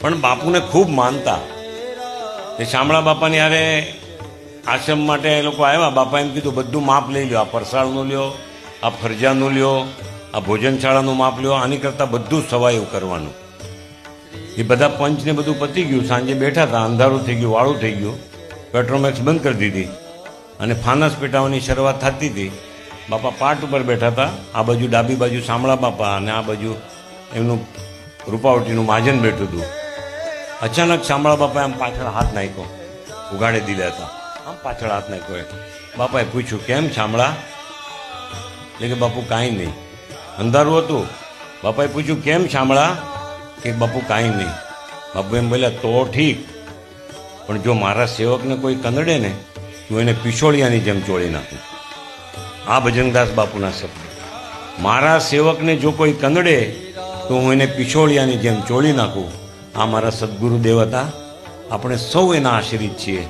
પણ બાપુને ખૂબ માનતા. એ શામળા બાપાની હારે આશ્રમ માટે એ લોકો આવ્યા. બાપા એમ કીધું બધું માપ લઈ લો, આ પરસાળનું લ્યો, આ ફરજાનું લ્યો, આ ભોજનશાળાનું માપ લ્યો, આની કરતાં બધું સવાયું કરવાનું. એ બધા પંચને બધું પતી ગયું. સાંજે બેઠા હતા, અંધારું થઈ ગયું, વાળું થઈ ગયું, પેટ્રોમેક્સ બંધ કરી દીધી અને ફાનસ પેટાવાની શરૂઆત થતી હતી. બાપા પાટ ઉપર બેઠા હતા. આ બાજુ ડાબી બાજુ શામળા બાપા અને આ બાજુ એમનું રૂપાવટીનું મહાજન બેઠું હતું. અચાનક શામળા બાપાએ આમ પાછળ હાથ નાખ્યો, ઉગાડી દીધા હતા. આમ પાછળ હાથ નાખ્યો. બાપાએ પૂછ્યું, કેમ શામળા? એટલે કે બાપુ કાંઈ નહીં. અંધારું હતું. બાપાએ પૂછ્યું, કેમ શામળા? કે બાપુ કાંઈ નહીં. બાપુ એમ બોલ્યા, તો ઠીક, પણ જો મારા સેવકને કોઈ કંદડે ને તું એને પિછોળિયાની જેમ ચોળી નાખું. આ ભજનદાસ બાપુના શબ્દ. મારા સેવકને જો કોઈ કંદડે તો હું એને પિછોળિયાની જેમ ચોળી નાખું. આ મારા સદગુરુદેવ હતા. આપણે સૌ એના આશ્રિત છીએ.